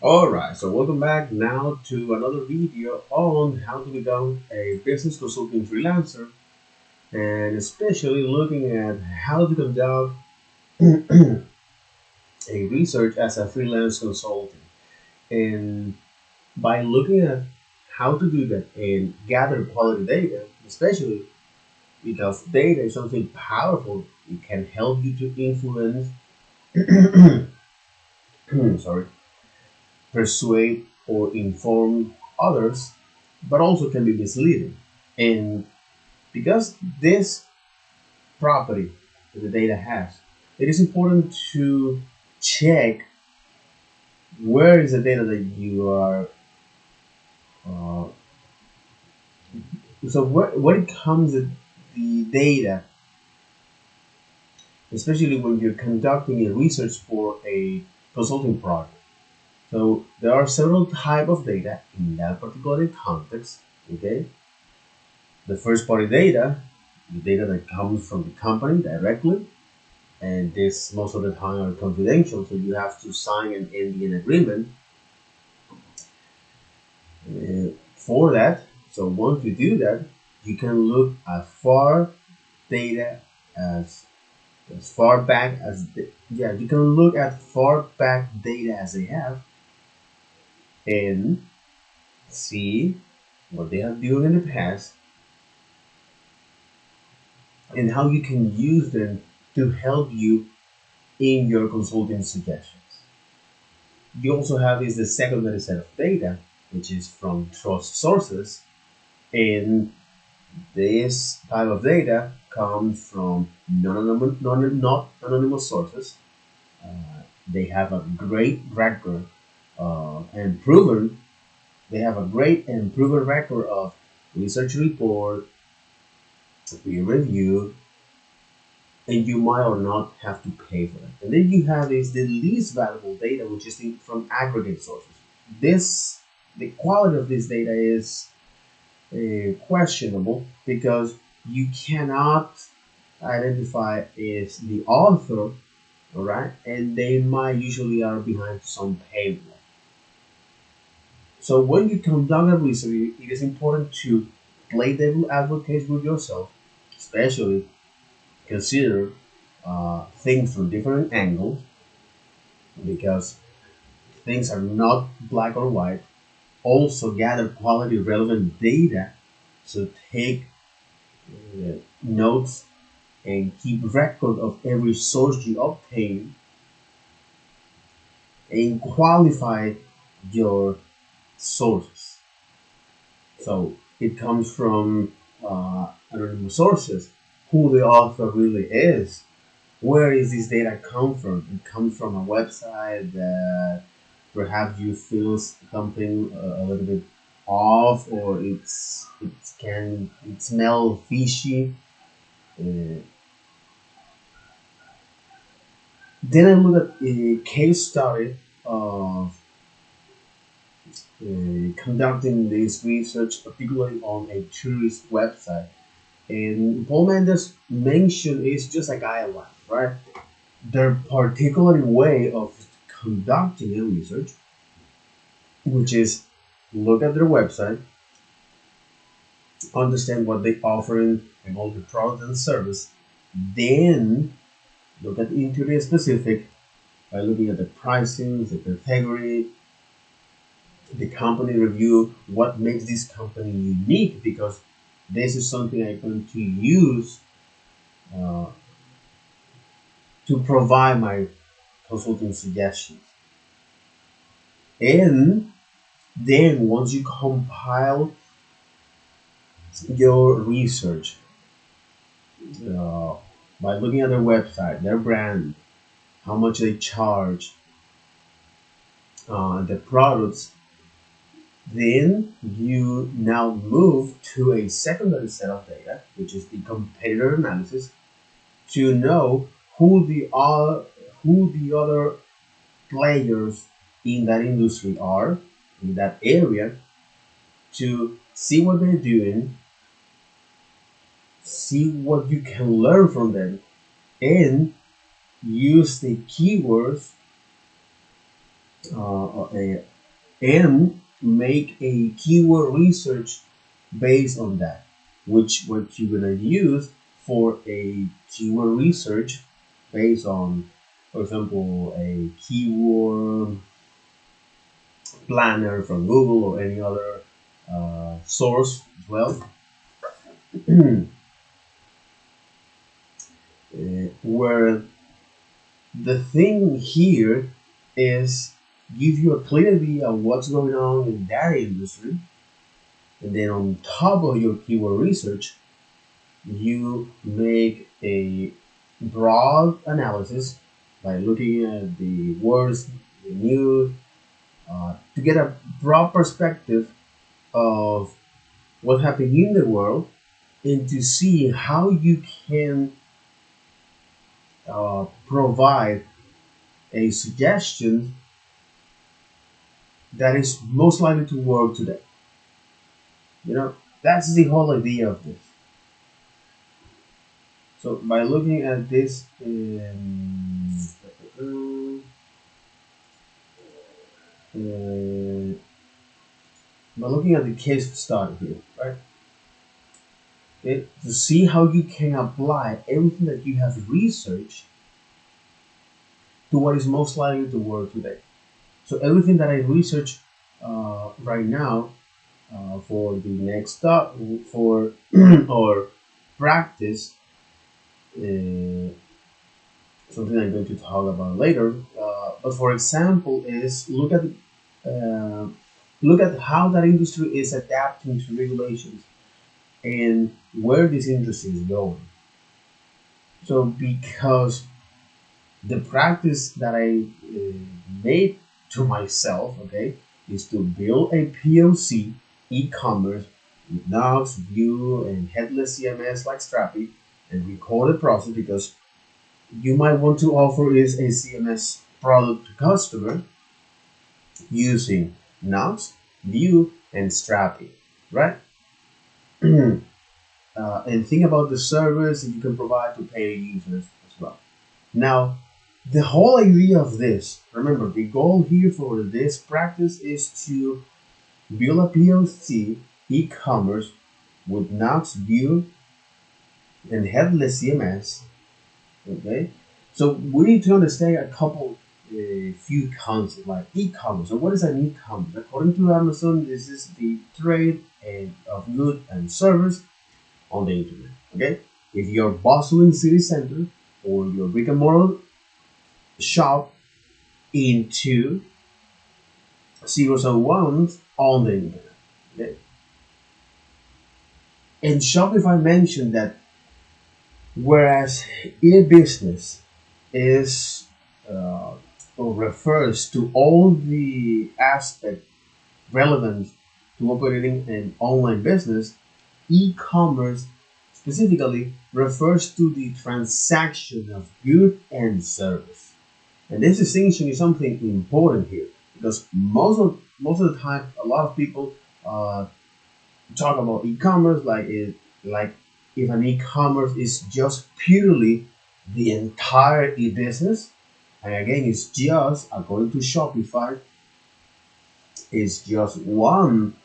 Alright, so welcome back now to another video on how to become a business consulting freelancer and especially looking at how to conduct a research as a freelance consultant. And by looking at how to do that and gather quality data, especially because data is something powerful, it can help you to influence, sorry, persuade or inform others, but also can be misleading. And because this property that the data has, it is important to check where is the data that you are. Uh, so where it comes the data, especially when you're conducting a research for a consulting project. So there are several type of data in that particular context. Okay, the first party data, the data that comes from the company directly, and this most of the time are confidential, so you have to sign an NDA agreement for that. So once you do that, you can look at far data as far back as yeah, you can look at far back data as they have and see what they have done in the past and how you can use them to help you in your consulting suggestions. You also have is the secondary set of data, which is from trust sources, and this type of data comes from not anonymous sources. They have a great record and proven. They have a great and proven record of research report, peer review, and you might or not have to pay for it. And then you have is the least valuable data, which is from aggregate sources. This the quality of this data is questionable because you cannot identify is the author, all right, and they might usually are behind some paywall. So when you conduct a research, it is important to play devil advocate with yourself, especially consider things from different angles because things are not black or white. Also gather quality relevant data, so take notes and keep record of every source you obtain and qualify your sources. So it comes from anonymous sources, who the author really is. Where is this data come from? It comes from a website that perhaps you feel something a little bit off, or it smell fishy. Uh, then I look at a case study of conducting this research, particularly on a tourist website. And Paul Mendes mentioned is just a guideline, right? Their particular way of conducting a research, which is look at their website, understand what they offering and all the product and service, then look at into the specific by looking at the pricing, the category, the company review, what makes this company unique, because this is something I'm going to use uh, to provide my consulting suggestions. And then once you compile your research uh, by looking at their website, their brand, how much they charge, the products, then you now move to a secondary set of data, which is the competitor analysis, to know who the other players in that industry are in that area, to see what they're doing, see what you can learn from them, and use the keywords and make a keyword research based on that, which what you're gonna use for a keyword research based on, for example, a keyword planner from Google or any other source as well. Where the thing here is give you a clear idea of what's going on in that industry, and then on top of your keyword research, you make a broad analysis by looking at the words, the news, to get a broad perspective of what's happening in the world, and to see how you can provide a suggestion that is most likely to work today. You know, that's the whole idea of this. So by looking at this, by looking at the case study here, right? Okay, to see how you can apply everything that you have researched to what is most likely to work today. So everything that I research right now for the next step for or practice, something I'm going to talk about later. But for example, is uh, look at how that industry is adapting to regulations and where this industry is going. So because the practice that I made to myself, okay, is to build a POC e-commerce with Nox, Vue, and headless CMS like Strappy, and record the process because you might want to offer is a CMS product to customer using Nox, Vue, and Strappy, right? And think about the service that you can provide to pay users as well. Now, the whole idea of this, remember, the goal here for this practice is to build a POC e-commerce with Nox, Vue, and headless CMS. Okay, so we need to understand a couple, few concepts like e-commerce. So what is an e-commerce? According to Amazon, this is the trade of goods and service on the internet. Okay, if you're bustling city center or your brick and mortar shop into zeros and ones on the internet. Okay? And Shopify mentioned that whereas e-business is or refers to all the aspects relevant to operating an online business, e-commerce specifically refers to the transaction of good and service. And this distinction is something important here because most of the time, a lot of people talk about e-commerce like if an e-commerce is just purely the entire e-business, and again, it's just according to Shopify, it's just one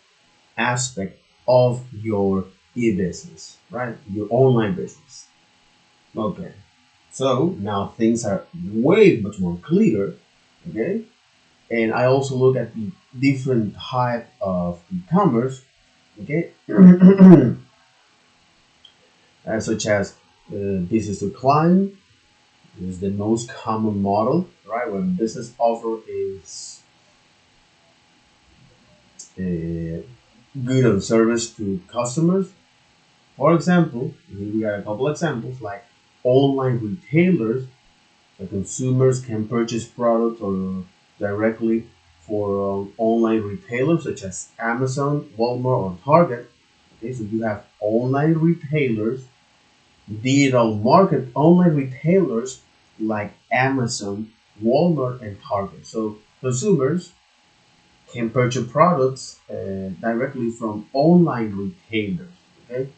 aspect of your e-business, right? Your online business. Okay. So now things are way much more clear. Okay. And I also look at the different type of e-commerce. Okay. Such as business to client is the most common model, right? When business offer is good on service to customers. For example, we got a couple examples like online retailers, so consumers can purchase products or directly for online retailers such as Amazon, Walmart, or Target. Okay, so you have online retailers, digital market online retailers like Amazon, Walmart, and Target. So consumers can purchase products directly from online retailers. Okay,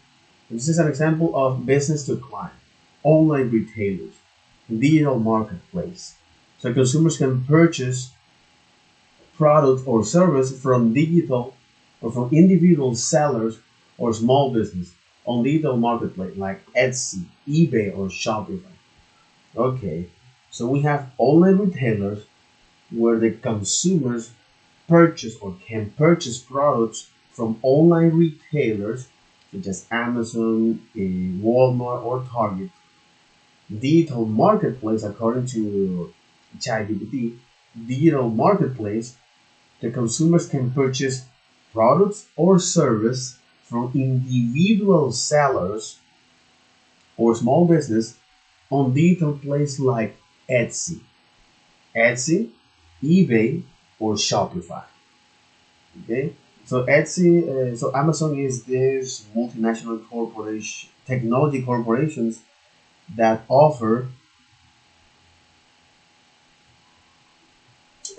this is an example of business to client, online retailers, digital marketplace. So consumers can purchase product or service from digital or from individual sellers or small business on digital marketplace like Etsy, eBay, or Shopify. Okay, so we have online retailers where the consumers purchase or can purchase products from online retailers such as Amazon, Walmart, or Target. Digital marketplace, according to ChatGPT, digital marketplace, the consumers can purchase products or service from individual sellers or small business on digital place like Etsy, eBay, or Shopify. Okay, so so Amazon is this multinational corporation, technology corporations that offer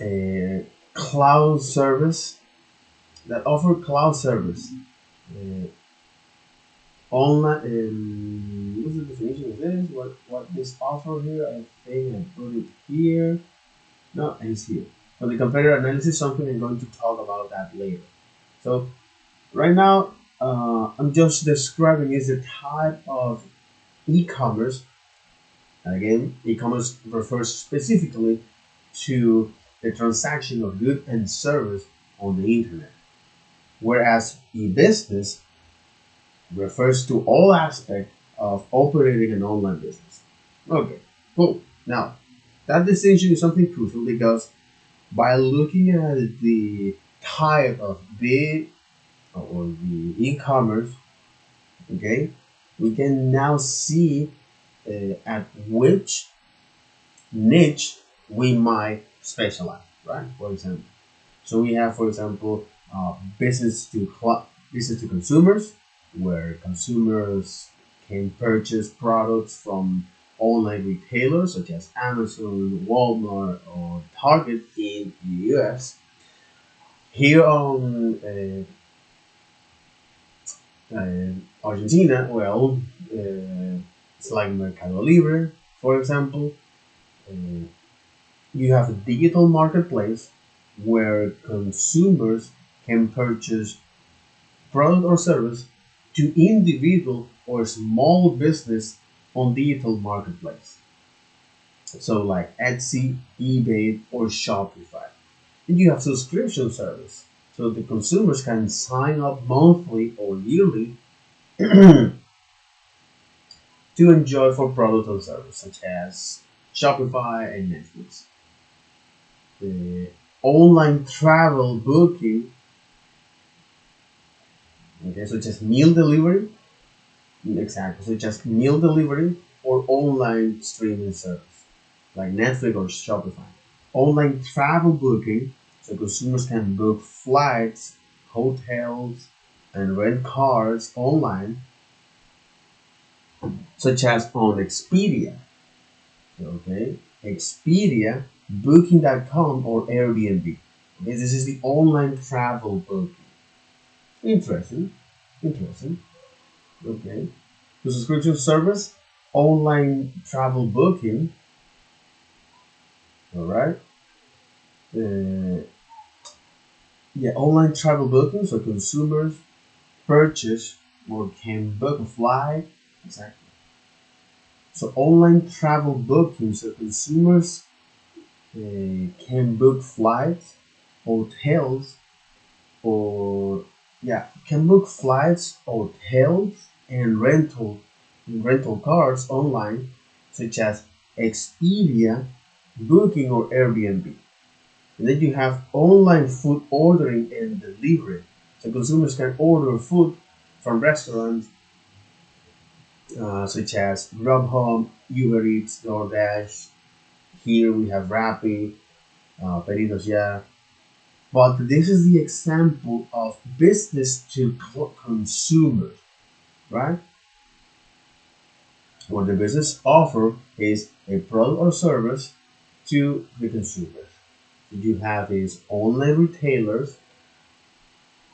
a cloud service, cloud service uh, online. What's the definition of this? What this offer here? I think I put it here. No, it's here. For the competitor analysis, something I'm going to talk about that later. So right now, I'm just describing is the type of e-commerce. And again, e-commerce refers specifically to the transaction of goods and service on the internet, whereas e-business refers to all aspects of operating an online business. Okay, cool. Now, that distinction is something crucial because by looking at the type of big or the e-commerce, okay, we can now see at which niche we might specialize, right? For example, so we have, for example, business to consumers, where consumers can purchase products from online retailers such as Amazon, Walmart, or Target in the US. Here on Argentina, well, it's like Mercado Libre, for example. Uh, you have a digital marketplace where consumers can purchase product or service to individual or small business on digital marketplace. So like Etsy, eBay, or Shopify. And you have subscription service. So the consumers can sign up monthly or yearly to enjoy for products or service such as Shopify and Netflix. The online travel booking, okay, such as meal delivery, exactly, such as meal delivery or online streaming service like Netflix or Shopify. Online travel booking, so consumers can book flights, hotels, and rent cars online, such as on Expedia. Okay, Expedia, Booking.com, or Airbnb. Okay, this is the online travel booking. Interesting, interesting. Okay, the subscription service, online travel booking. All right. Uh, yeah, online travel booking. So consumers purchase or can book a flight. Exactly. So online travel booking. So consumers can book flights, hotels, or yeah, can book flights, hotels, and rental cars online, such as Expedia, Booking, or Airbnb. And then you have online food ordering and delivery. So consumers can order food from restaurants such as Grubhub, Uber Eats, DoorDash. Here we have Rappi, Pedidos Ya. But this is the example of business to consumers, right? What the business offer is a product or service to the consumers. You have these online retailers,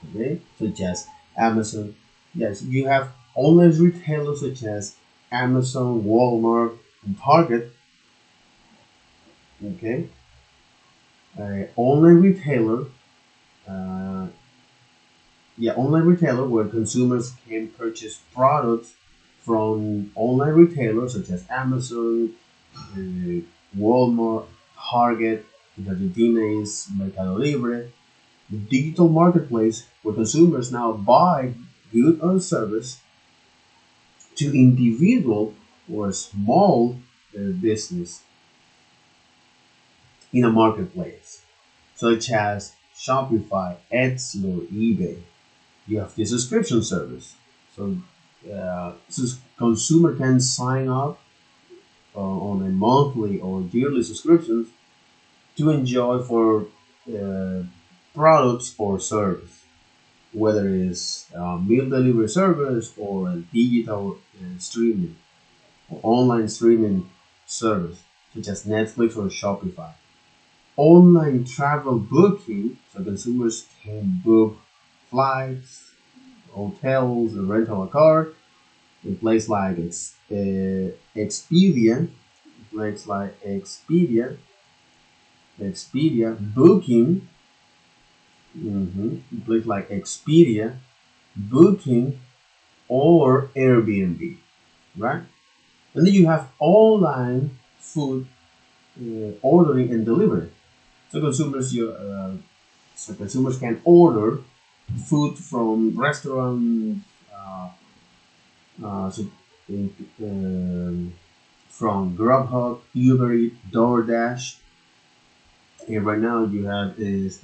okay, such as Amazon. Yes, you have online retailers such as Amazon, Walmart, and Target. Okay, Online retailer, uh, online retailer where consumers can purchase products from online retailers such as Amazon, uh, Walmart, Target, Interchange, Mercado Libre. The digital marketplace where consumers now buy good or service to individual or small business in a marketplace, such as Shopify, Etsy, or eBay. You have the subscription service. So, consumer can sign up on a monthly or yearly subscriptions to enjoy for uh, products or service, whether it's a meal delivery service or a digital streaming or online streaming service, such as Netflix or Shopify. Online travel booking, so consumers can book flights, hotels, and rental a car in place like Expedia, Expedia booking, in place like Expedia booking or Airbnb, right? And then you have online food ordering and delivery. So consumers can order food from restaurants, uh, so, um, from Grubhub, Uber Eats, DoorDash. And right now you have is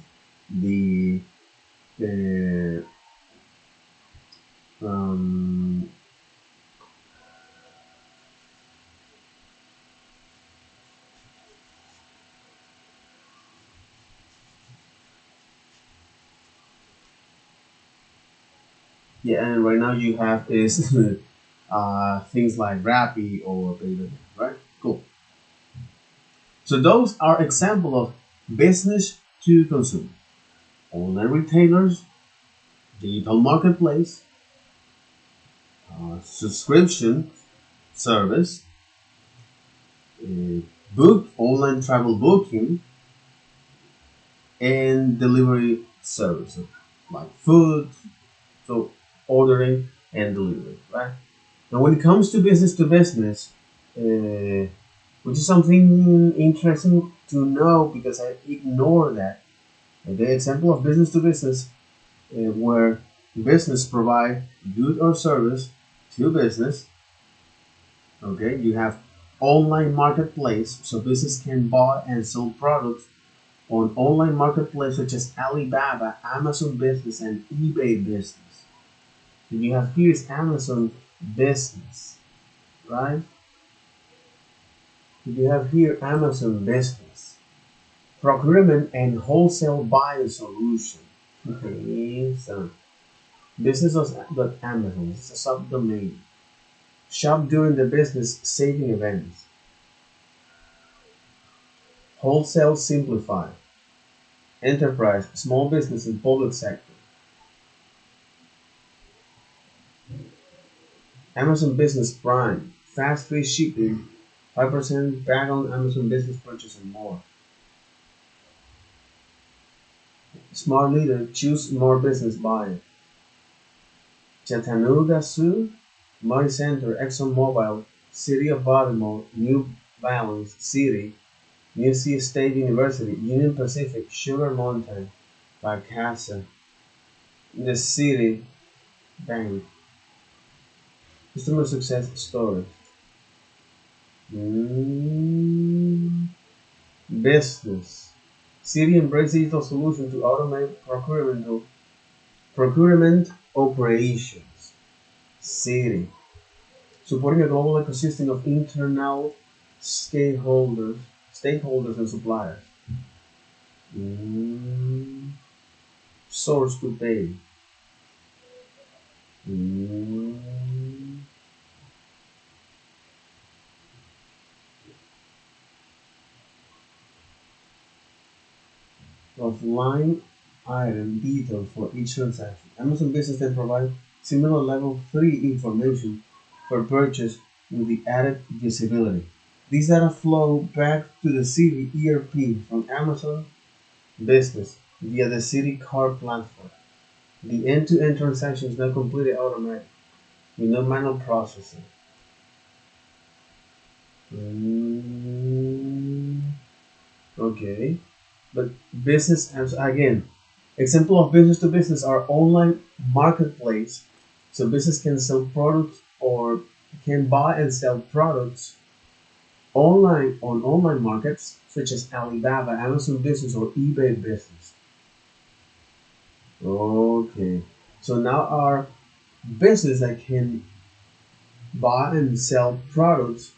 the uh, um, yeah, and right now you have is things like Rappi or Payday, right? Cool. So those are example of business to consumer, online retailers, digital marketplace, subscription service, uh, book online travel booking, and delivery service like food, so ordering and delivery, right? Now, when it comes to business, uh, which is something interesting to know because I ignore that. The example of business to business, where business provide good or service to business. Okay, you have online marketplace, so business can buy and sell products on online marketplace such as Alibaba, Amazon Business, and eBay Business. And you have here is Amazon Business, right? You have here Amazon Business, procurement and wholesale buying solution. Okay, so business.amazon is a subdomain. Shop during the business saving events. Wholesale simplified. Enterprise, small business and public sector. Amazon Business Prime, fast free shipping, 5% back on Amazon Business purchase and more. Smart leader, choose more business buyer. Chattanooga Sioux, Money Center, ExxonMobil, City of Baltimore, New Balance, City, UC State University, Union Pacific, Sugar Mountain, Barcasa, the City Bank. Customer success stories. Mm, business. City embrace digital solution to automate procurement operations. City. Supporting a global ecosystem of internal stakeholders and suppliers. Mm, source to pay. Mm, of line item details for each transaction. Amazon Business then provides similar level 3 information for purchase with the added visibility. These data flow back to the city ERP from Amazon business via the city card platform. The end-to-end transaction is now completely automatic with no manual processing. Mm, okay, but business apps again. Example of business to business are online marketplace, so business can sell products or can buy and sell products online on online markets such as Alibaba, Amazon Business, or eBay Business. Okay, so now our business that can buy and sell products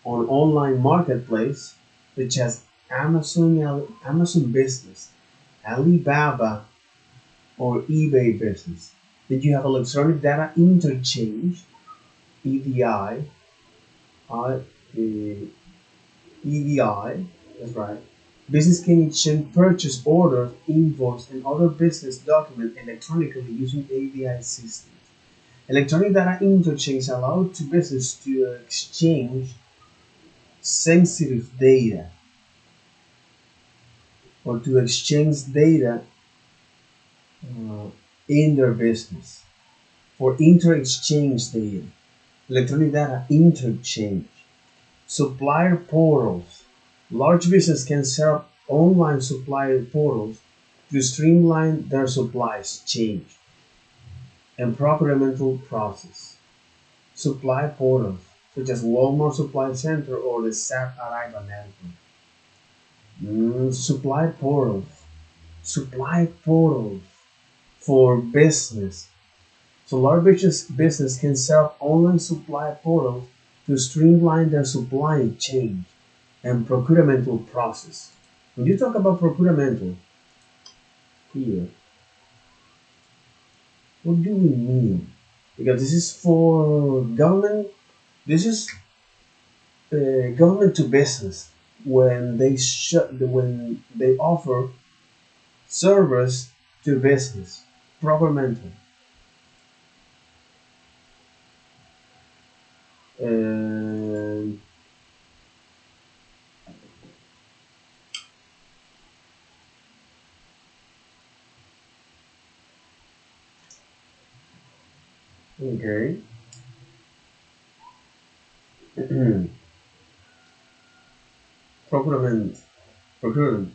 on online marketplace such as Amazon Business, Alibaba, or eBay Business. Then you have electronic data interchange (EDI), EDI. That's right. Business can exchange purchase orders, invoice, and other business documents electronically using ADI systems. Electronic data interchange allows to business to exchange sensitive data or to exchange data uh, in their business for inter-exchange data. Electronic data interchange. Supplier portals. Large business can set up online supplier portals to streamline their supplies chain and procurement process. Supply portals, such as Walmart Supply Center or the SAP Arrival Network. Supply portals. Supply portals for business. So large business can set up online supply portals to streamline their supply chain and procurement process. When you talk about procurement here, what do we mean? Because this is for government. This is government to business when when they offer service to business. Procurement. Uh, okay. Procurement. Procurement.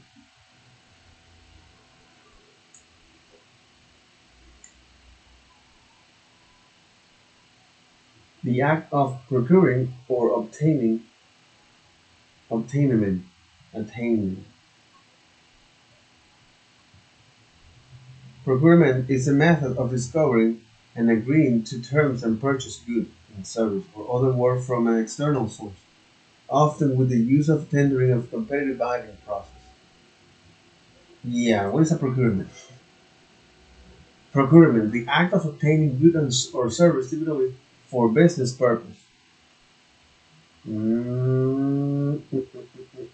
The act of procuring or obtainment, attainment. Procurement is a method of discovering and agreeing to terms and purchase goods and service or other work from an external source, often with the use of tendering of competitive bidding process. Yeah, what is a procurement? Procurement, the act of obtaining goods or service typically for business purpose.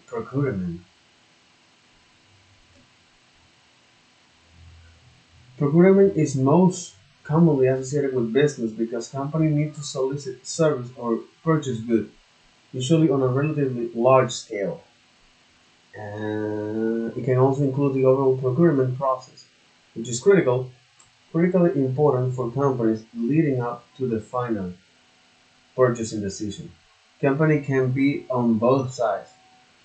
Procurement. Procurement is most commonly associated with business because companies need to solicit service or purchase goods, usually on a relatively large scale. It can also include the overall procurement process, which is critically important for companies leading up to the final purchasing decision. Company can be on both sides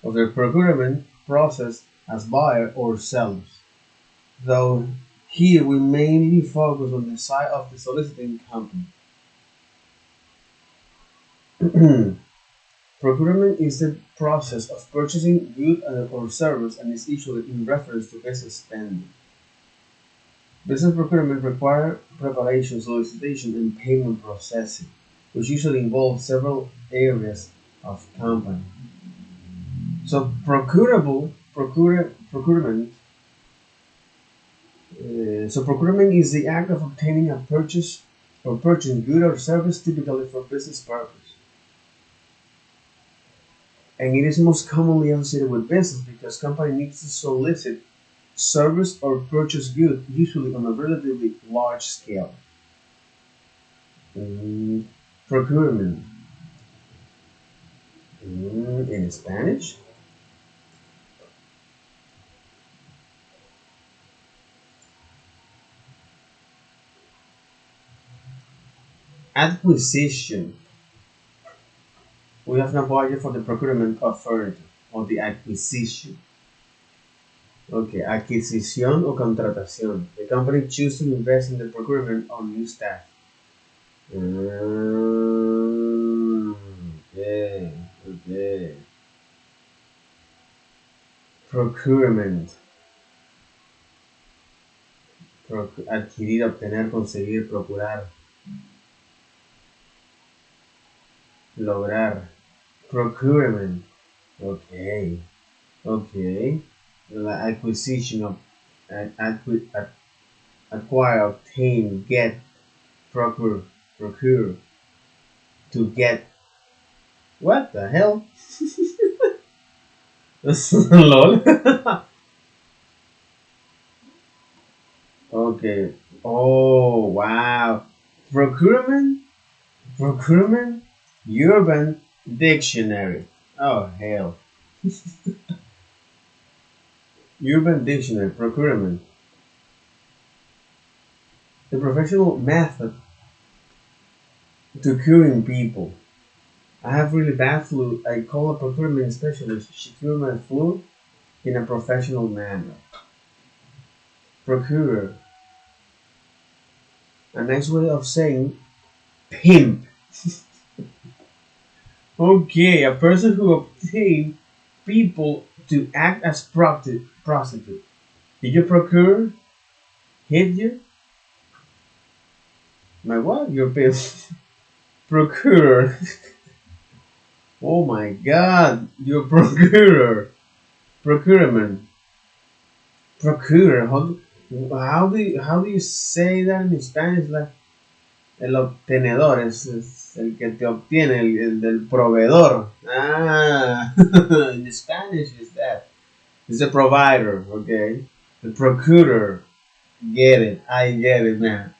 of the procurement process as buyer or sellers, though here we mainly focus on the side of the soliciting company. Procurement is the process of purchasing goods or service and is usually in reference to business spending. Business procurement requires preparation, solicitation, and payment processing, which usually involves several areas of company. So procurement. Procurement is the act of obtaining a purchase or purchasing good or service typically for business purpose, and it is most commonly associated with business because company needs to solicit service or purchase good, usually on a relatively large scale. Mm, procurement. In Spanish? Acquisition. We have no budget for the procurement of furniture or the acquisition. Okay, adquisición o contratación. The company chooses to invest in the procurement of new staff. Okay, okay. Procurement. Adquirir, obtener, conseguir, procurar, lograr. Procurement. Okay, okay. The acquisition of acquire, obtain, get, procure, to get. What the hell? Lol. Okay. Oh wow. Procurement. Urban Dictionary. Oh hell. Urban Dictionary. Procurement. The professional method to curing people. I have really bad flu. I call a procurement specialist. She cured my flu in a professional manner. Procurer. A nice way of saying pimp. Okay, a person who obtained people to act as prostitute. Did you procure? Hit you? My what? Your pimp. Procurer. Oh my god, your procurer. Procurement. Procurer. How do you say that in Spanish? Like el obtenedor es el que te obtiene, el del proveedor. Ah, in Spanish is that. It's a provider, okay? The procurer. Get it. I get it, man.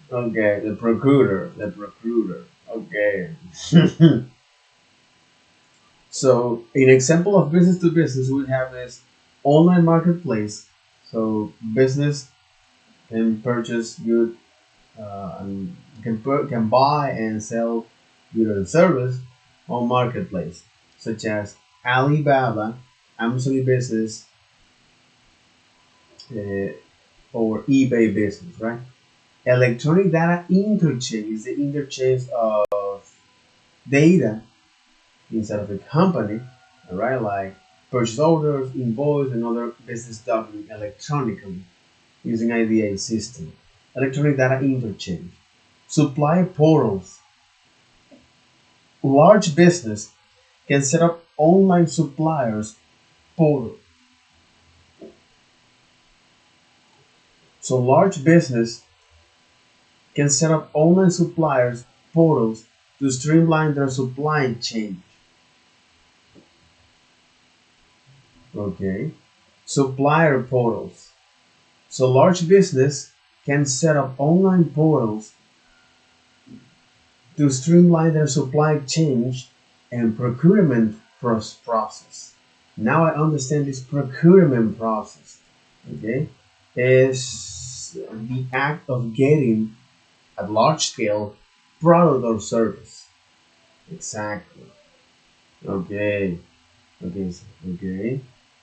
Okay, the procurer. Okay. So, in example of business to business, we have this online marketplace. So, business can purchase good and can buy and sell goods and service on marketplace, such as Alibaba, Amazon Business, uh, or eBay Business, right? Electronic data interchange is the interchange of data inside of a company, all right, like purchase orders, invoice, and other business documents electronically using IDA system. Electronic data interchange. Supplier portals. Large business can set up online suppliers portal. So large business can set up online suppliers portals to streamline their supply chain. Okay. Supplier portals. So large business can set up online portals to streamline their supply chain and procurement process. Now I understand this procurement process. Okay, is the act of getting at large scale product or service. Exactly. Okay. Okay.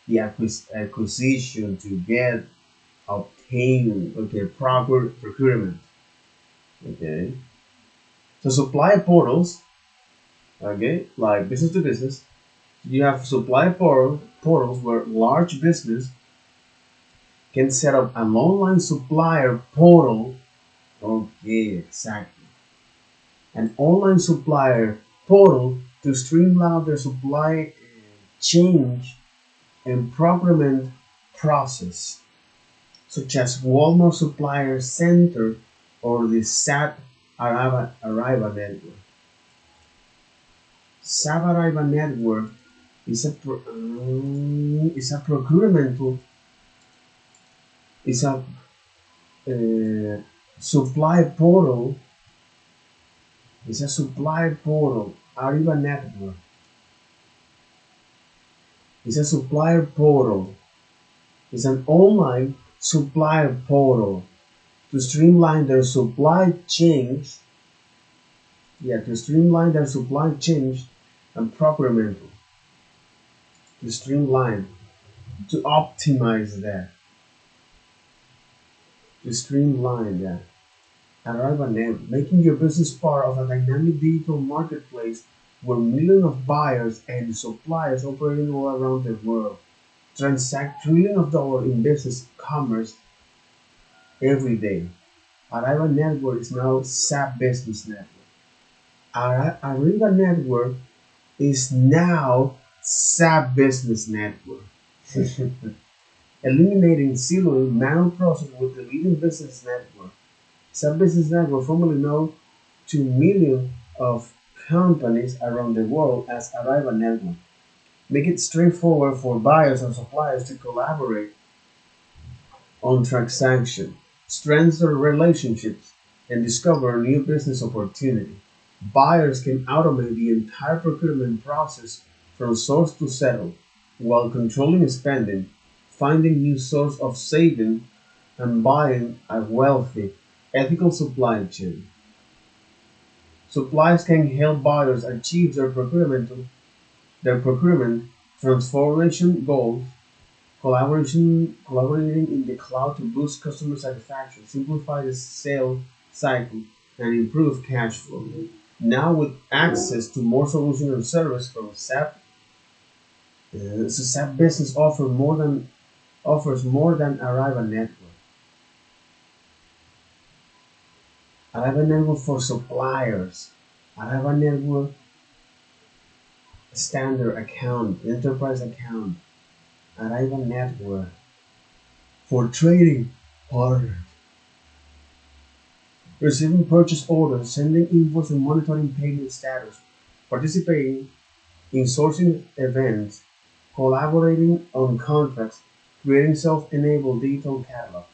The acquisition to get, obtain. Okay. Proper procurement. Okay. So supply portals. Okay, like business to business. You have supply portals where large business can set up an online supplier portal. Okay, exactly. An online supplier portal to streamline their supply chain and procurement process, such as Walmart Supplier Center or the SAP Arriva Network. SAP Arriva Network is a procurement tool. It's a supply portal. It's a supply portal. Arriva Network. It's a supplier portal. It's an online supplier portal to streamline their supply chains Yeah, to streamline their supply chain and procurement, to streamline, to optimize that, to streamline that. Arrive at name, making your business part of a dynamic digital marketplace where millions of buyers and suppliers operating all around the world transact trillions of dollars in business commerce every day. Arriva Network is now SAP Business Network. Arriva Network is now SAP Business Network. Eliminating siloing manual process with the leading business network. SAP Business Network, formerly known to millions of companies around the world as Arriva Network, make it straightforward for buyers and suppliers to collaborate on transaction, strengthen relationships, and discover new business opportunity. Buyers can automate the entire procurement process from source to settle, while controlling spending, finding new source of saving, and buying a wealthy, ethical supply chain. Suppliers can help buyers achieve their procurement transformation goals, collaborating in the cloud to boost customer satisfaction, simplify the sales cycle, and improve cash flow. Now with access to more solutions and service from SAP, so SAP Business offers more than Arriva Network. Arriva Network for suppliers. Arriva Network standard account, enterprise account. Arriva Network for trading partners. Receiving purchase orders, sending invoice and monitoring payment status, participating in sourcing events, collaborating on contracts, creating self-enabled digital catalog.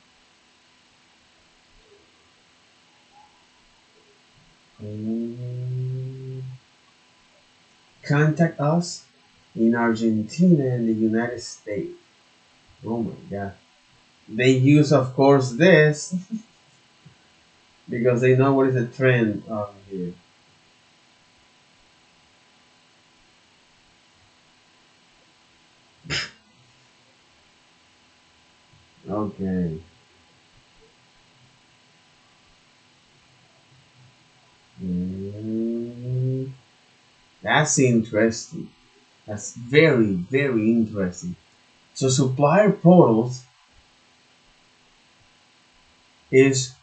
Mm, Contact us in Argentina and the United States. Oh my god. They use, of course, this because they know what is the trend on here. Okay. Mm, that's interesting. That's very, very interesting. So supplier portals is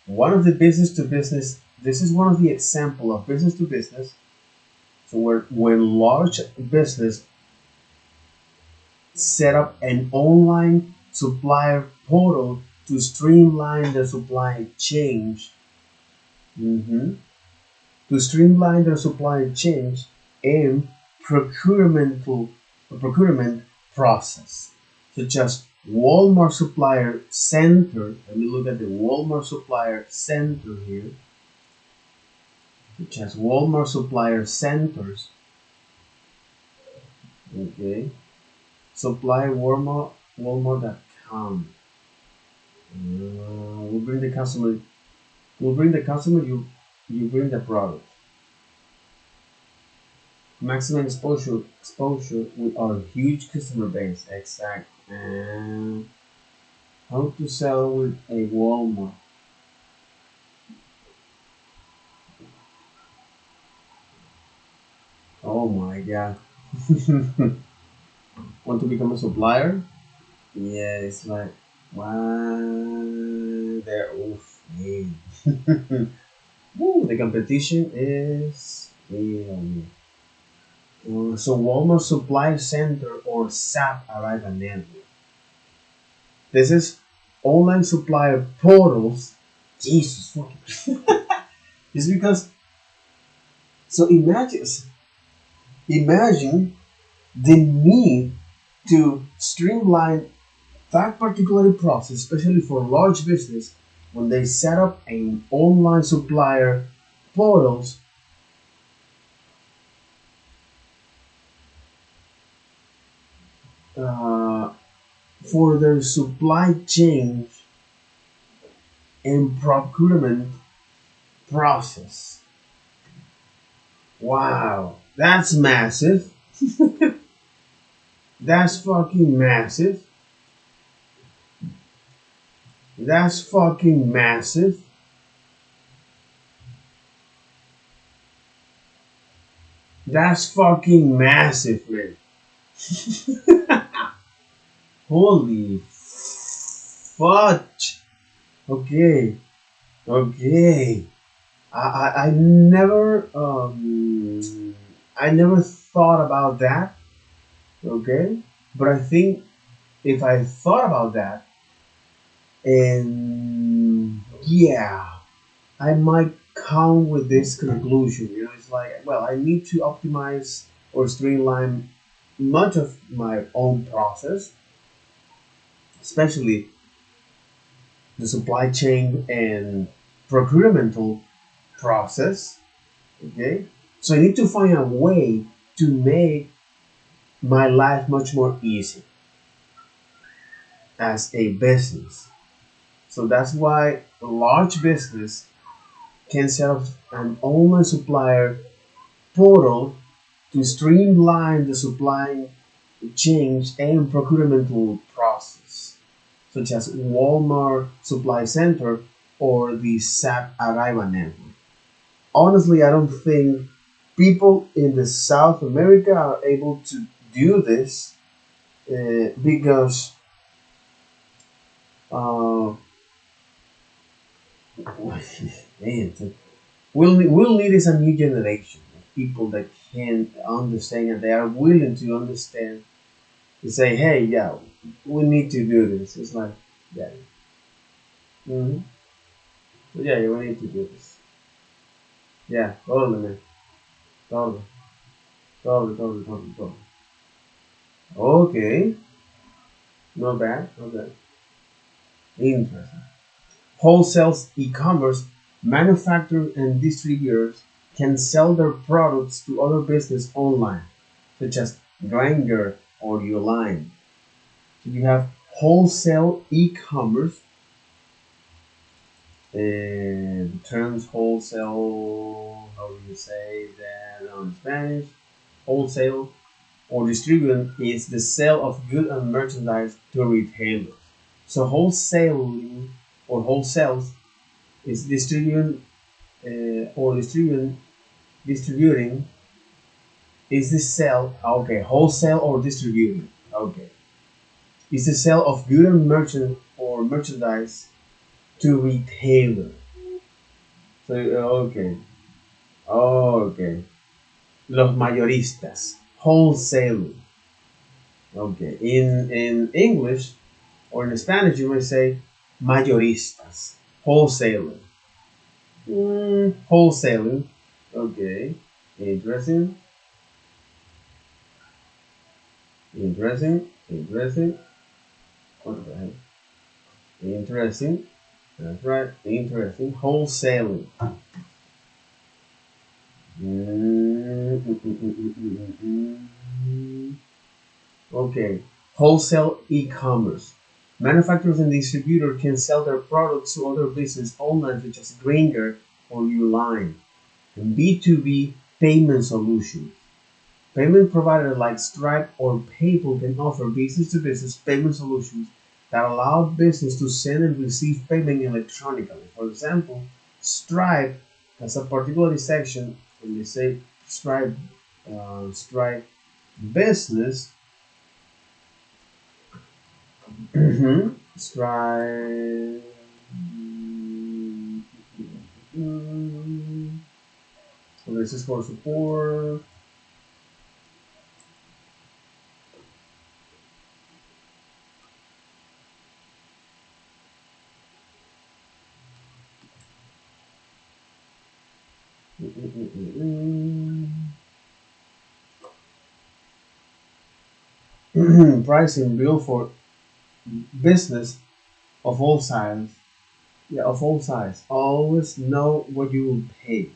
one of the business to business. This is one of the example of business to business. So where when large business set up an online supplier portal to streamline the supply chain. Mhm. To streamline their supply chain and procurement process, such as Walmart Supplier Center. Let me look at the Walmart Supplier Center here, such as Walmart Supplier Centers. Okay, supply Walmart.com. We'll bring the customer. We'll bring the customer. You bring the product. Maximum exposure with our huge customer base. Exact. And how to sell with a Walmart. Oh my god. Want to become a supplier? Yeah, it's like wow. They're oof, man. Woo, the competition is real. So Walmart Supply Center or SAP Arriva Network. This is online supplier portals. Jesus fucking. It's because so imagine the need to streamline that particular process, especially for large business, when they set up an online supplier portals uh, for their supply chain and procurement process. Wow, that's massive. That's fucking massive. That's fucking massive. That's fucking massive, man. Holy fudge. Okay, okay. I never I never thought about that. Okay, but I think if I thought about that, and yeah, I might come with this conclusion. You know, it's like, well, I need to optimize or streamline much of my own process, especially the supply chain and procurement process. Okay, so I need to find a way to make my life much more easy as a business. So that's why a large business can set up an online supplier portal to streamline the supply chain and procurement process, such as Walmart Supply Center or the SAP Arriva network. Honestly, I don't think people in the South America are able to do this because uh, man, we'll need is a new generation of people that can understand and they are willing to understand to say, hey, yeah, we need to do this. It's like, yeah, mm-hmm. Yeah, we need to do this. Yeah, totally, man. Totally, totally, totally, totally, totally. Okay, not bad, not bad. Interesting. Wholesales e-commerce manufacturers and distributors can sell their products to other business online, such as Grindr or Uline. So you have wholesale e-commerce, and the terms wholesale, how do you say that in Spanish? Wholesale or distributing is the sale of goods and merchandise to retailers. So wholesaling or wholesales is distributing is the sale. Okay, wholesale or distributing. Okay, is the sale of goods and merchandise to retailer. So okay, okay. Los mayoristas, wholesale. Okay, in English or in Spanish you may say mayoristas, wholesaler. Wholesaling. Okay, interesting, interesting. What the hell? Interesting. That's right. Interesting. Wholesaling. Okay. Wholesale e-commerce. Manufacturers and distributors can sell their products to other businesses online, such as Grindr or Uline. And B2B payment solutions. Payment providers like Stripe or PayPal can offer business-to-business payment solutions that allow business to send and receive payment electronically. For example, Stripe has a particular section when they say Stripe Business. Stripe. So this is for support. Pricing bill for business of all size. Yeah, of all size. Always know what you will pay.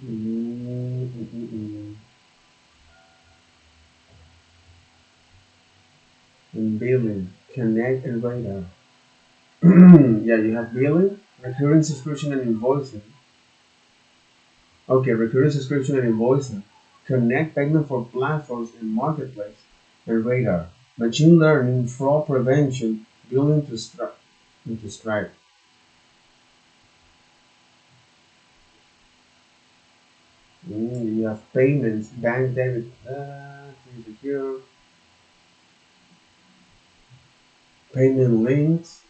And billing, connect and radar. Yeah, you have billing. Recurring subscription and invoicing. Okay, recurring subscription and invoicing. Connect payment for platforms and marketplace. And radar. Machine learning, fraud prevention, building into Stripe. You have payments, bank debit, secure, payment links,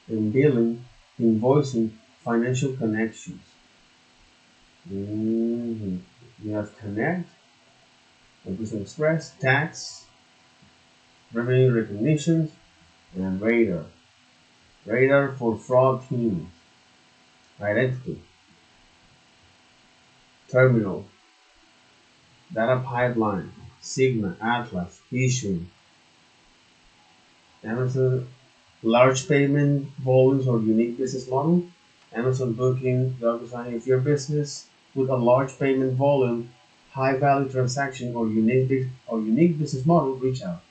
and billing, invoicing, financial connections. Mhm. You have Connect, Business Express, Tax, Revenue Recognition, and Radar. Radar for fraud teams, Identity, Terminal, Data Pipeline, Sigma, Atlas, Issuing, Amazon large payment volumes or unique business model. Amazon Booking, DocuSign. If your business with a large payment volume, high value transaction, or unique business model, reach out.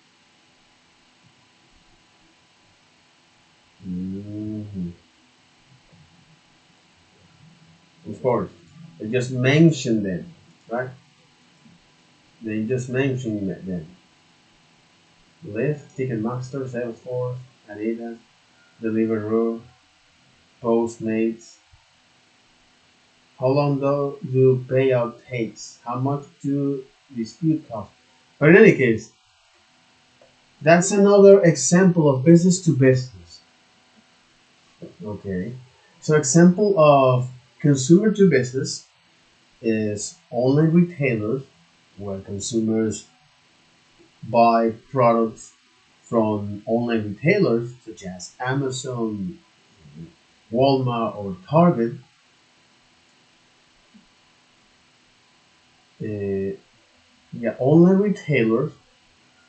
Mhm. Of course, they just mentioned them, right? They just mentioned them. Lyft, Ticketmaster, Salesforce, Adidas, Deliveroo, Postmates. How long though do payout takes? How much do dispute cost? But in any case, that's another example of business to business. Okay. So example of consumer to business is online retailers where consumers buy products from online retailers such as Amazon, Walmart, or Target. Uh, yeah, online retailers,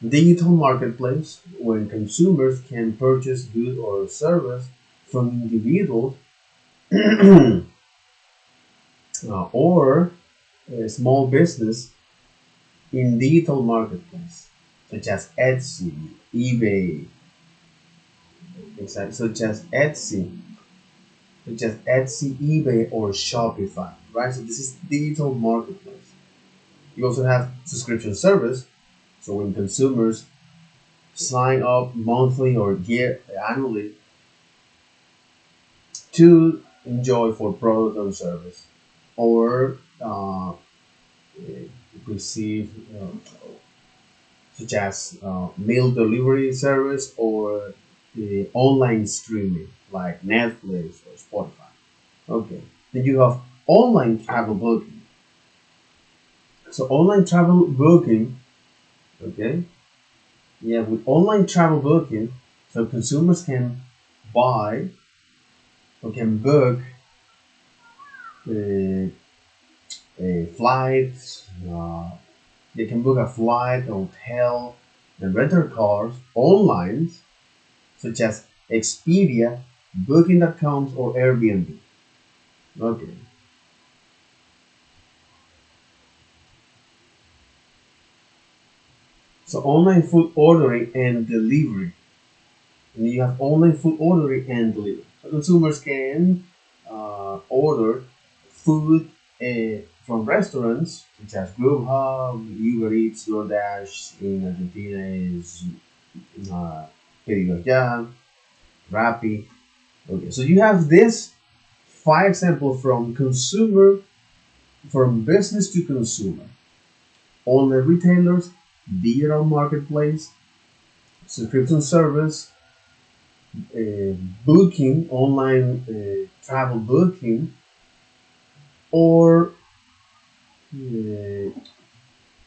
digital marketplace when consumers can purchase goods or service from individuals or a small business in digital marketplace such as Etsy, eBay, exactly, such as Etsy, eBay, or Shopify, right? So this is digital marketplace. You also have subscription service, so when consumers sign up monthly or annually to enjoy for product or service, or receive such as meal delivery service or the online streaming like Netflix or Spotify. Okay. Then you have online travel booking. So online travel booking, okay, yeah, with online travel booking, so consumers can buy or can book uh, a flight, they can book a flight, a hotel, and rental cars online, such as Expedia, Booking.com, or Airbnb. Okay. So online food ordering and delivery. And you have online food ordering and delivery. So consumers can order food from restaurants such as Grubhub, Uber Eats, DoorDash. In Argentina is uh, Pedidos Ya, Rappi. Okay, so you have this five examples from business to consumer. Online retailers, digital marketplace, subscription service, uh, booking, online travel booking, or uh,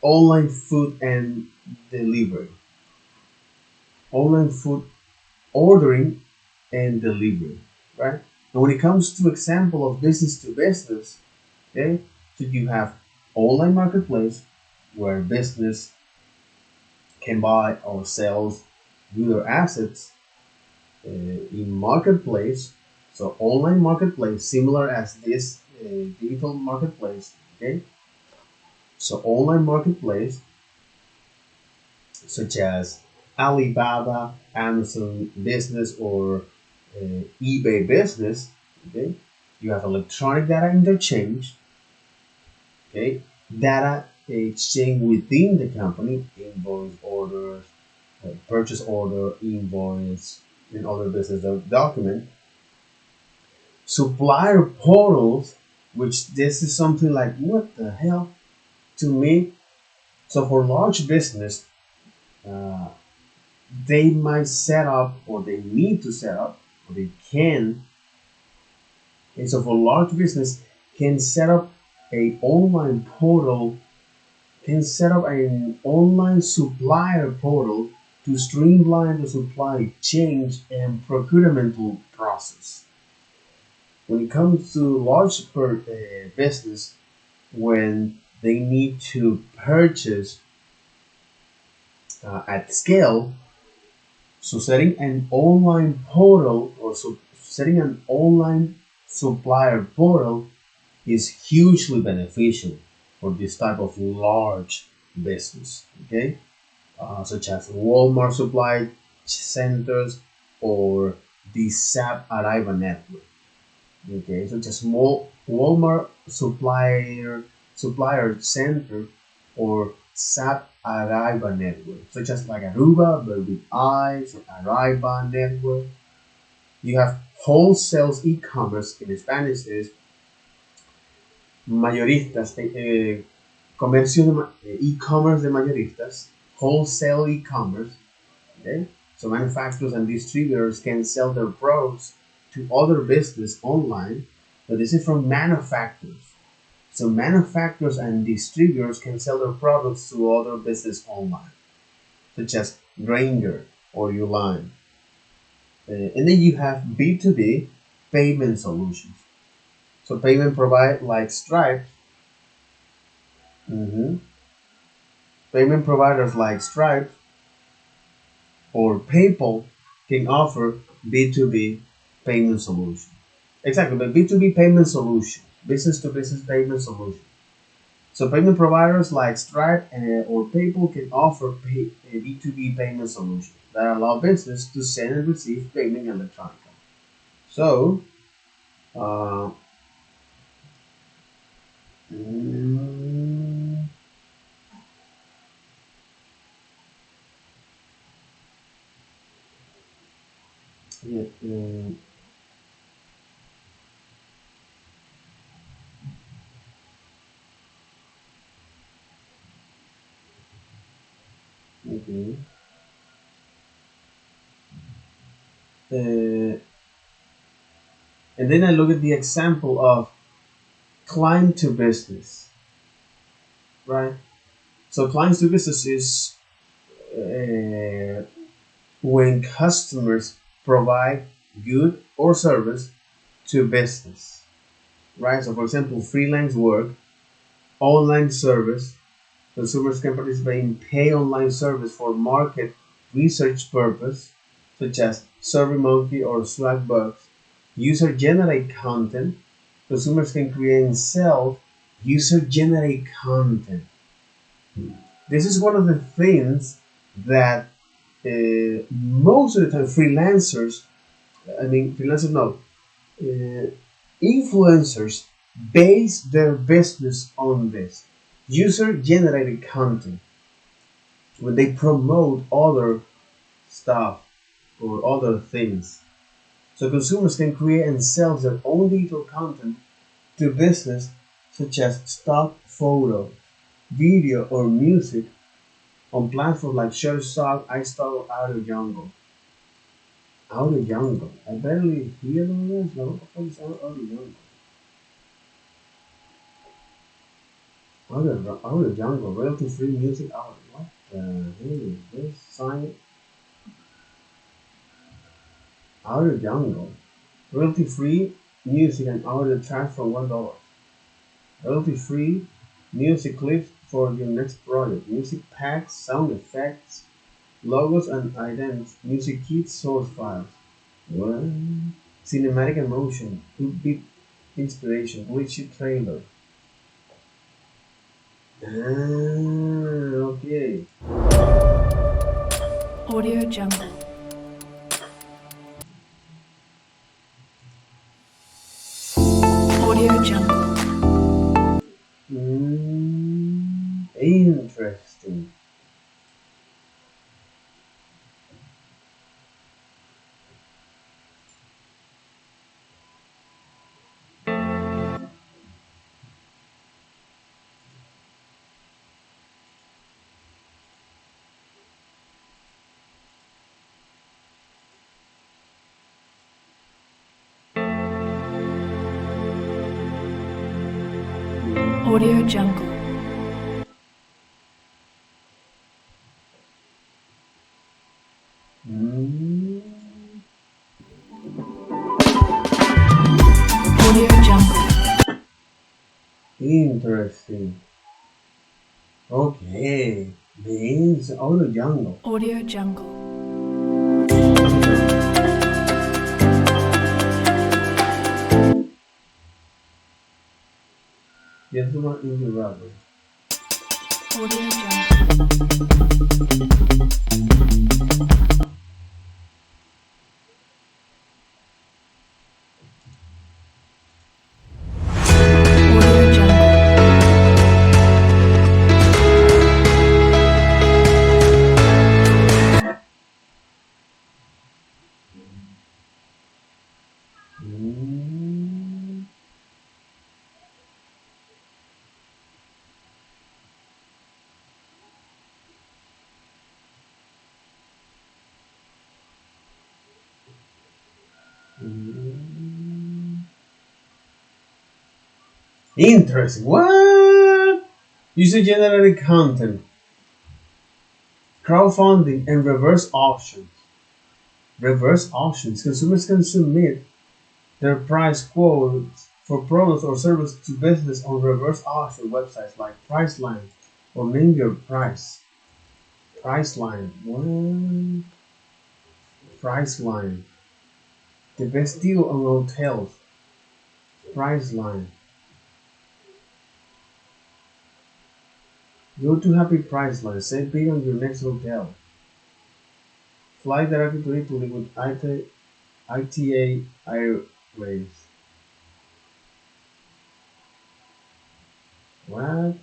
online food and delivery, online food ordering and delivery, right? And when it comes to example of business to business, okay, so you have online marketplace where business can buy or sell goods or assets in marketplace. So online marketplace, similar as this digital marketplace. Okay, so online marketplace such as Alibaba, Amazon Business, or eBay Business. Okay, you have electronic data interchange. Okay, data exchange within the company, invoice orders, purchase order, invoice, and other business document. Supplier portals, which this is something like what the hell to me. So for large business, uh, they might set up, or they need to set up, or they can. And so for large business, can set up a online portal, can set up an online supplier portal to streamline the supply chain and procurement process. When it comes to large business, when they need to purchase at scale, so setting an online portal or setting an online supplier portal is hugely beneficial for this type of large business. Okay, such as Walmart supply centers or the SAP Arriva network. Okay, such as small Walmart supplier center or SAP Arriva network, such as like Aruba, but with eyes, or Arriva network. You have wholesales e-commerce in Spanish is mayoristas, comercio de e-commerce de mayoristas, wholesale e-commerce. Okay, so manufacturers and distributors can sell their products to other business online, but this is from manufacturers. So manufacturers and distributors can sell their products to other business online, such as Grainger or Uline. And then you have B2B payment solutions. So payment provide like Stripe. Mhm. Payment providers like Stripe or PayPal can offer B2B payment solution. Exactly, but B2B payment solution, business to business payment solution. So payment providers like Stripe or PayPal can offer a B2B payment solution that allow business to send and receive payment electronically. So, uh, mm, yeah, okay. Uh, and then I look at the example of client to business, right? So client to business is uh, when customers provide good or service to business, right? So for example, freelance work, online service, consumers can participate in pay online service for market research purpose, such as SurveyMonkey or Swagbucks. User generate content. Consumers can create and sell user generate content. This is one of the things that most of the time freelancers no, uh, influencers base their business on this user generated content when they promote other stuff or other things. So consumers can create and sell their own digital content to business such as stock photo, video, or music on platforms like Shutterstock, iStock, or Audio Jungle. Audio Jungle. I barely hear of this. What the fuck is Audio Jungle? Audio Jungle, royalty-free music out. What the hell is this? Sign Audio Jungle. Royalty-free music and audio tracks for $1. Royalty-free music clips for your next project. Music packs, sound effects, logos and items, music kits, source files. What? Cinematic emotion, beat inspiration, glitchy trailer. Okay. Audio Jungle. Interesting. Audio Jungle. Mm, Audio Jungle. Interesting. Okay. Means Audio Jungle. Audio Jungle. Gentleman in the rubber. Audio Jungle. Audio Jungle. Mm, mm. Interesting. What? User generated content, crowdfunding, and reverse auctions. Reverse auctions. Consumers can submit their price quotes for products or services to business on reverse auction websites like Priceline or Name Your Price. Priceline. What? Priceline. The best deal on hotels. Priceline. Go to Happy Priceline. Save big on your next hotel. Fly directly to Italy with ITA Airways. What?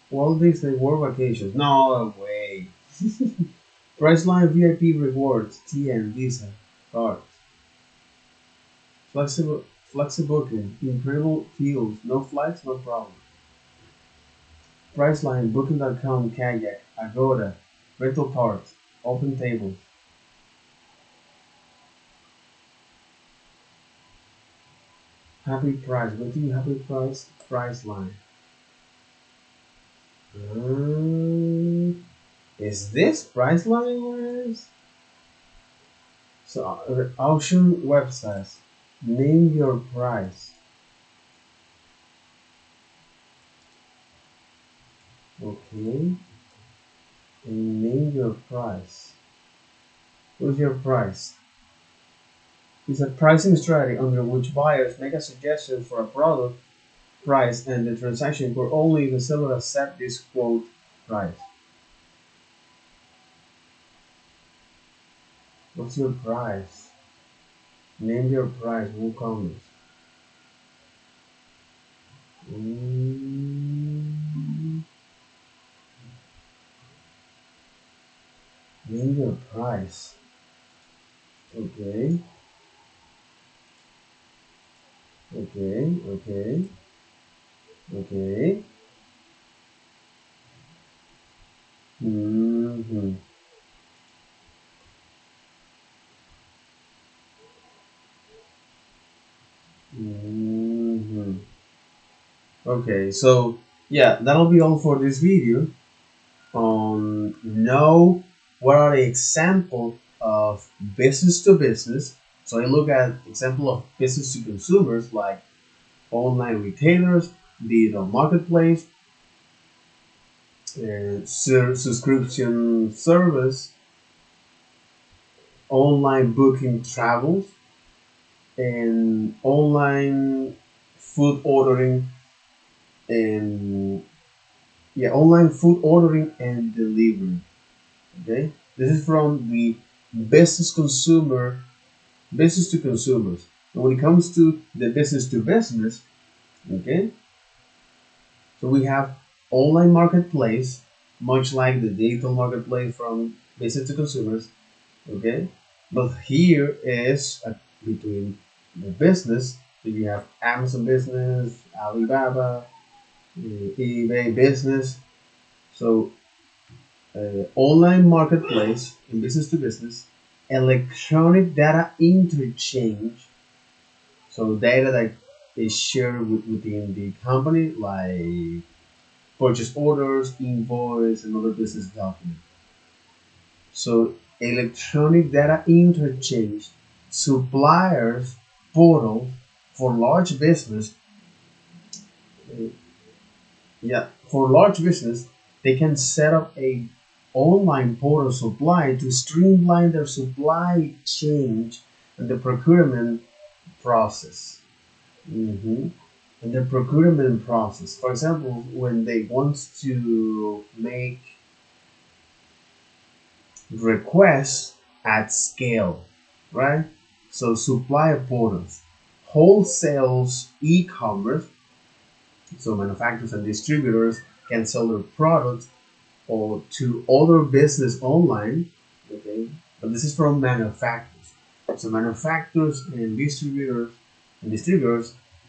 Walt Disney World Vacations. No way. Priceline VIP rewards. TN Visa cards. Flexible booking. Incredible deals. No flights, no problem. Priceline, Booking.com, Kayak, Agoda, rental cars, open tables. Happy Price. Go to Happy Price. Priceline. Is this Priceline? What is? So auction websites. Name your price. Okay. And name your price. What's your price? It's a pricing strategy under which buyers make a suggestion for a product price and the transaction where only the seller accepts this quote price. What's your price? Name your price. WooCommerce. Mm, Name your price. Okay. Okay. Okay. Okay. Mm-hmm. Mm-hmm. Okay, so yeah, that'll be all for this video. Know what are the example of business to business. So I look at example of business to consumers like online retailers, digital marketplace, subscription service, online booking travels, and online food ordering and online food ordering and delivery. Okay, this is from the business consumer, business to consumers. And when it comes to the business to business, okay, so we have online marketplace, much like the digital marketplace from business to consumers, okay. But here is between the business. So you have Amazon business, Alibaba, eBay business. So online marketplace in business to business, electronic data interchange. So data that is shared within the company, like purchase orders, invoice, and other business documents. So electronic data interchange, suppliers portal for large business. uh, Yeah, for large business, they can set up a online portal supply to streamline their supply chain and the procurement process. hmm And the procurement process, for example, when they want to make requests at scale, right? So supplier portals, wholesales, e-commerce, so manufacturers and distributors can sell their products or to other business online, okay? But this is from manufacturers. So manufacturers and distributors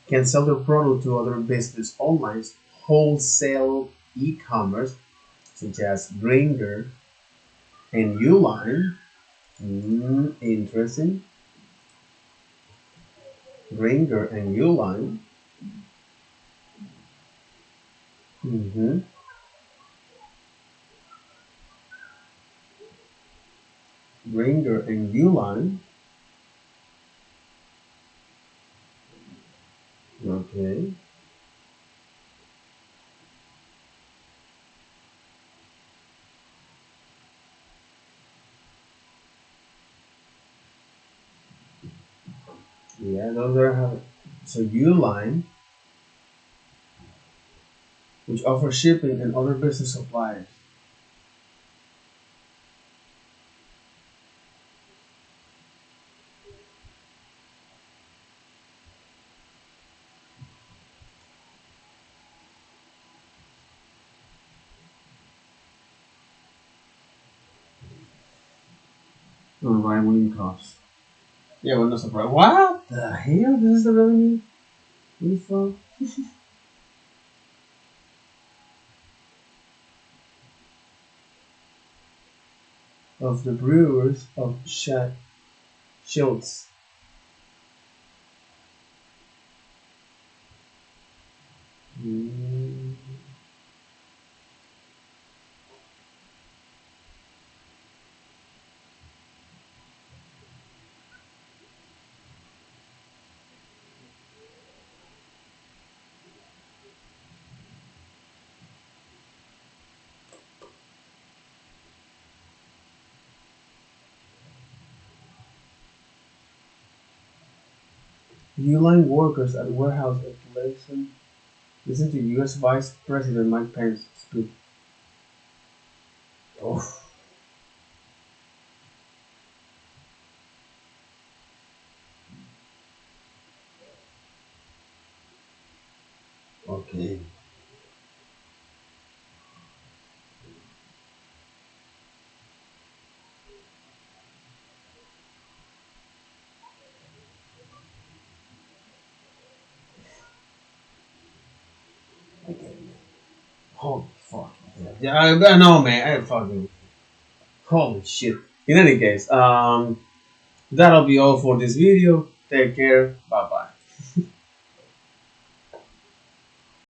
can sell their product to other business online, wholesale e-commerce, such as Grainger and Uline. Interesting. Grainger and Uline. Mm-hmm. Grainger and Uline. Okay. Yeah, those are how. So Uline, which offers shipping and other business suppliers. Unrivaling costs. Yeah, we're not surprised. What the hell? This is the revenue info of the brewers of Schultz. Mm. Uline workers at warehouse installation listen to U.S. Vice President Mike Pence speak. Oh, okay. Okay. Holy fuck. Yeah, I know, man. I fucking. Holy shit. In any case, that'll be all for this video. Take care. Bye bye.